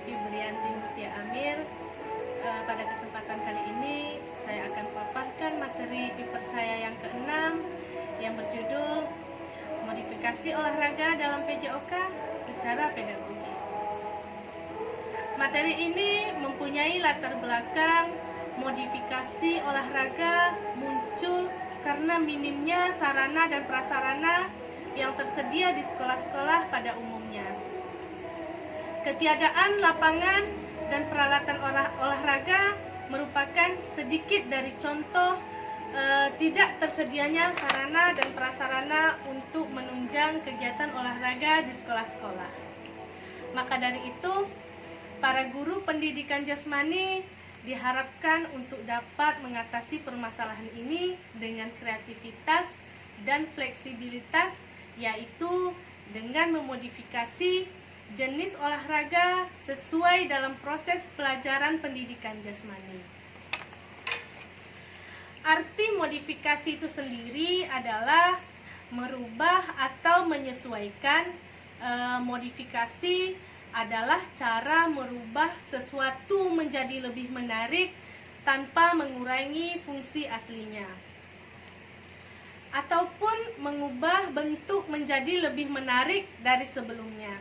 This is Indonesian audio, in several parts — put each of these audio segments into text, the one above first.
Fibrianti Mutia Amir. Pada kesempatan kali ini saya akan paparkan materi paper saya yang ke-6 yang berjudul Modifikasi Olahraga dalam PJOK secara Pedagogi. Materi ini mempunyai latar belakang modifikasi olahraga muncul karena minimnya sarana dan prasarana yang tersedia di sekolah-sekolah pada umumnya. Ketiadaan lapangan dan peralatan olahraga merupakan sedikit dari contoh tidak tersedianya sarana dan prasarana untuk menunjang kegiatan olahraga di sekolah-sekolah. Maka dari itu, para guru pendidikan jasmani diharapkan untuk dapat mengatasi permasalahan ini dengan kreativitas dan fleksibilitas, yaitu dengan memodifikasi jenis olahraga sesuai dalam proses pelajaran pendidikan jasmani. Arti modifikasi itu sendiri adalah merubah atau menyesuaikan. Modifikasi adalah cara merubah sesuatu menjadi lebih menarik tanpa mengurangi fungsi aslinya, ataupun mengubah bentuk menjadi lebih menarik dari sebelumnya.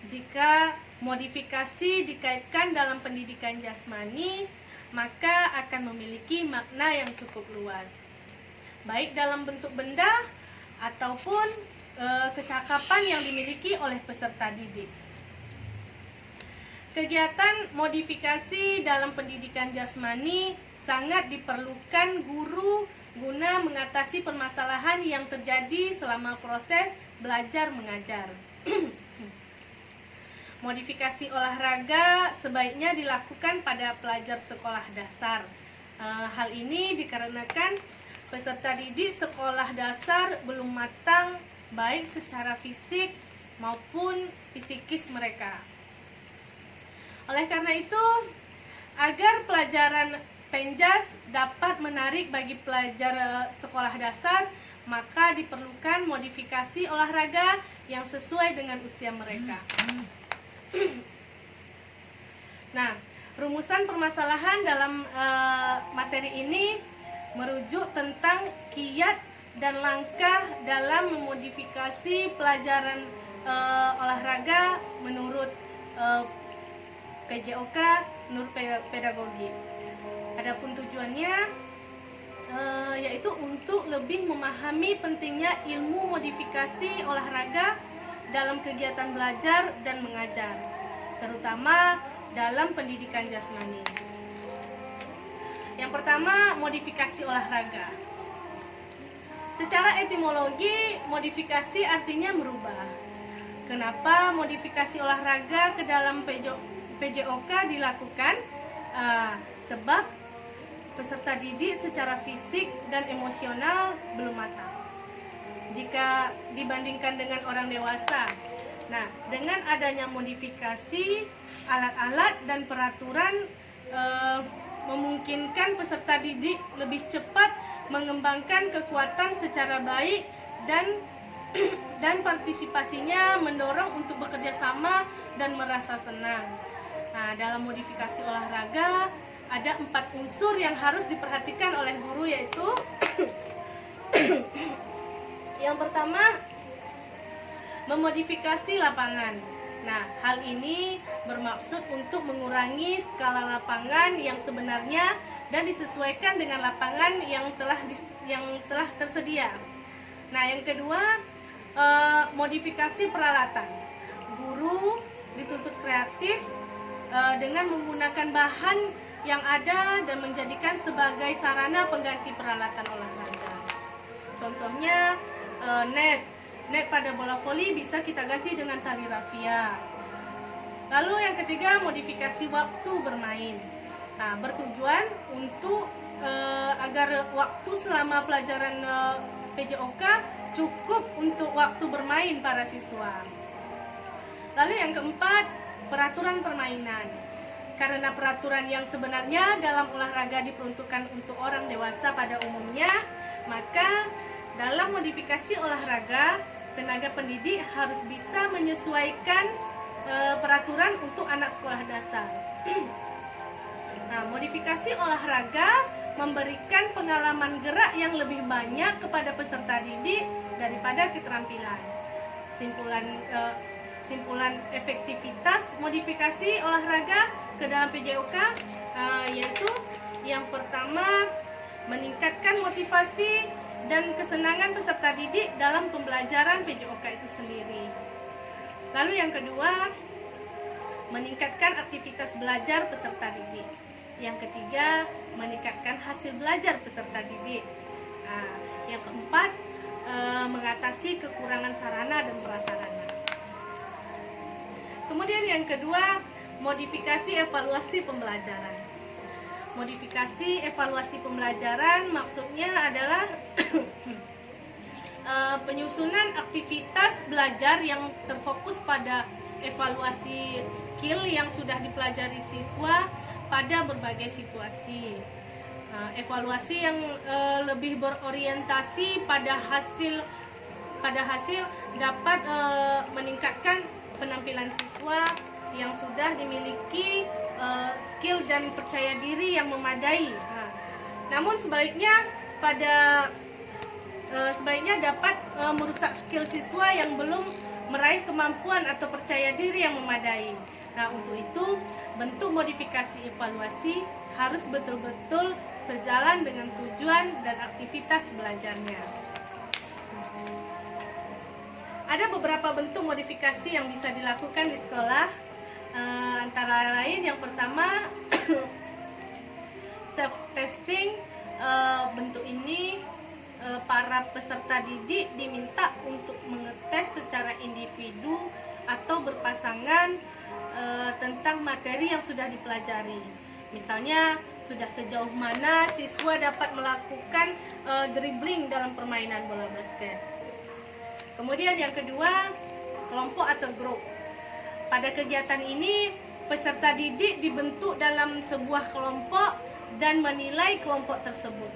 Jika modifikasi dikaitkan dalam pendidikan jasmani, maka akan memiliki makna yang cukup luas, baik dalam bentuk benda ataupun kecakapan yang dimiliki oleh peserta didik. Kegiatan modifikasi dalam pendidikan jasmani sangat diperlukan guru guna mengatasi permasalahan yang terjadi selama proses belajar mengajar. Modifikasi olahraga sebaiknya dilakukan pada pelajar sekolah dasar. Hal ini dikarenakan peserta didik sekolah dasar belum matang baik secara fisik maupun psikis mereka. Oleh karena itu, agar pelajaran penjas dapat menarik bagi pelajar sekolah dasar, maka diperlukan modifikasi olahraga yang sesuai dengan usia mereka. Nah, rumusan permasalahan dalam materi ini merujuk tentang kiat dan langkah dalam memodifikasi pelajaran olahraga menurut PJOK, menurut pedagogi. Adapun tujuannya yaitu untuk lebih memahami pentingnya ilmu modifikasi olahraga dalam kegiatan belajar dan mengajar, terutama dalam pendidikan jasmani. Yang pertama, modifikasi olahraga. Secara etimologi, modifikasi artinya merubah. Kenapa modifikasi olahraga ke dalam PJOK dilakukan? Sebab peserta didik secara fisik dan emosional belum matang jika dibandingkan dengan orang dewasa. Nah, dengan adanya modifikasi alat-alat dan peraturan memungkinkan peserta didik lebih cepat mengembangkan kekuatan secara baik dan partisipasinya mendorong untuk bekerja sama dan merasa senang. Nah, dalam modifikasi olahraga ada 4 unsur yang harus diperhatikan oleh guru, yaitu yang pertama, memodifikasi lapangan. Nah, hal ini bermaksud untuk mengurangi skala lapangan yang sebenarnya dan disesuaikan dengan lapangan yang telah tersedia. Nah, yang kedua, modifikasi peralatan. Guru dituntut kreatif dengan menggunakan bahan yang ada dan menjadikan sebagai sarana pengganti peralatan olahraga. Contohnya net pada bola voli bisa kita ganti dengan tali rafia. Lalu yang ketiga, modifikasi waktu bermain. Nah, bertujuan untuk agar waktu selama pelajaran PJOK cukup untuk waktu bermain para siswa. Lalu yang keempat, peraturan permainan. Karena peraturan yang sebenarnya dalam olahraga diperuntukkan untuk orang dewasa pada umumnya, maka dalam modifikasi olahraga, tenaga pendidik harus bisa menyesuaikan peraturan untuk anak sekolah dasar. Nah, modifikasi olahraga memberikan pengalaman gerak yang lebih banyak kepada peserta didik daripada keterampilan. Simpulan efektivitas modifikasi olahraga ke dalam PJOK yaitu yang pertama, meningkatkan motivasi dan kesenangan peserta didik dalam pembelajaran PJOK itu sendiri. Lalu yang kedua, meningkatkan aktivitas belajar peserta didik. Yang ketiga, meningkatkan hasil belajar peserta didik. Yang keempat, mengatasi kekurangan sarana dan prasarana. Kemudian yang kedua, modifikasi evaluasi pembelajaran. Modifikasi evaluasi pembelajaran maksudnya adalah penyusunan aktivitas belajar yang terfokus pada evaluasi skill yang sudah dipelajari siswa pada berbagai situasi. Evaluasi yang lebih berorientasi pada hasil dapat meningkatkan penampilan siswa yang sudah dimiliki skill dan percaya diri yang memadai. Namun sebaliknya dapat merusak skill siswa yang belum meraih kemampuan atau percaya diri yang memadai. Nah, untuk itu bentuk modifikasi evaluasi harus betul-betul sejalan dengan tujuan dan aktivitas belajarnya. Ada beberapa bentuk modifikasi yang bisa dilakukan di sekolah, antara lain yang pertama self testing. Bentuk ini para peserta didik diminta untuk mengetes secara individu atau berpasangan tentang materi yang sudah dipelajari. Misalnya, sudah sejauh mana siswa dapat melakukan dribbling dalam permainan bola basket. Kemudian yang kedua, kelompok atau grup. Pada kegiatan ini, peserta didik dibentuk dalam sebuah kelompok dan menilai kelompok tersebut.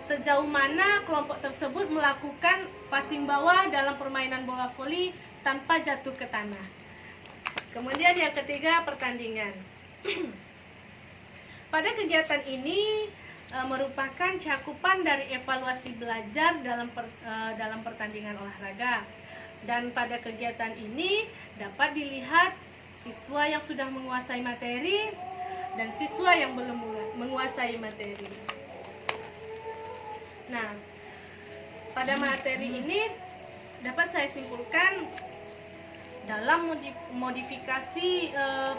Sejauh mana kelompok tersebut melakukan passing bawah dalam permainan bola voli tanpa jatuh ke tanah. Kemudian yang ketiga, pertandingan. Pada kegiatan ini merupakan cakupan dari evaluasi belajar dalam pertandingan olahraga. Dan pada kegiatan ini dapat dilihat siswa yang sudah menguasai materi dan siswa yang belum menguasai materi. Nah, pada materi ini dapat saya simpulkan, dalam modifikasi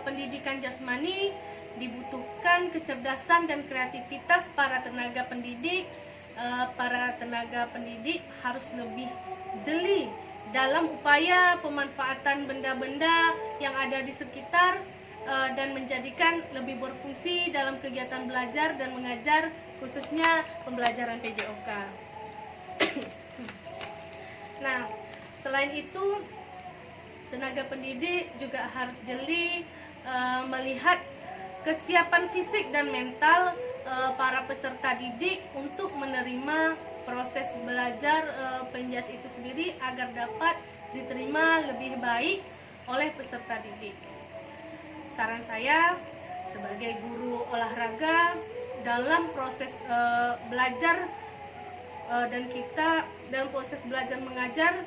pendidikan jasmani dibutuhkan kecerdasan dan kreativitas para tenaga pendidik. Para tenaga pendidik harus lebih jeli dalam upaya pemanfaatan benda-benda yang ada di sekitar dan menjadikan lebih berfungsi dalam kegiatan belajar dan mengajar, khususnya pembelajaran PJOK. Nah, selain itu, tenaga pendidik juga harus jeli melihat kesiapan fisik dan mental para peserta didik untuk menerima proses belajar penjas itu sendiri agar dapat diterima lebih baik oleh peserta didik. Saran saya sebagai guru olahraga, dalam proses belajar dan kita dalam proses belajar mengajar,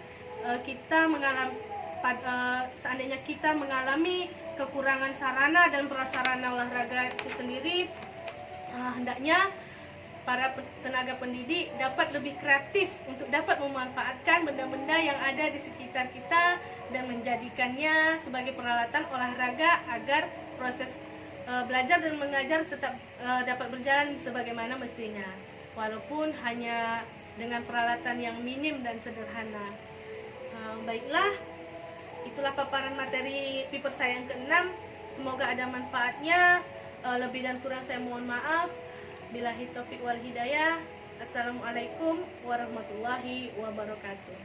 seandainya kita mengalami kekurangan sarana dan prasarana olahraga itu sendiri, hendaknya para tenaga pendidik dapat lebih kreatif untuk dapat memanfaatkan benda-benda yang ada di sekitar kita dan menjadikannya sebagai peralatan olahraga agar proses belajar dan mengajar tetap dapat berjalan sebagaimana mestinya, walaupun hanya dengan peralatan yang minim dan sederhana. Baiklah, itulah paparan materi paper saya yang ke-6. Semoga ada manfaatnya. Lebih dan kurang saya mohon maaf. Billahi taufiq wal hidayah. Assalamualaikum warahmatullahi wabarakatuh.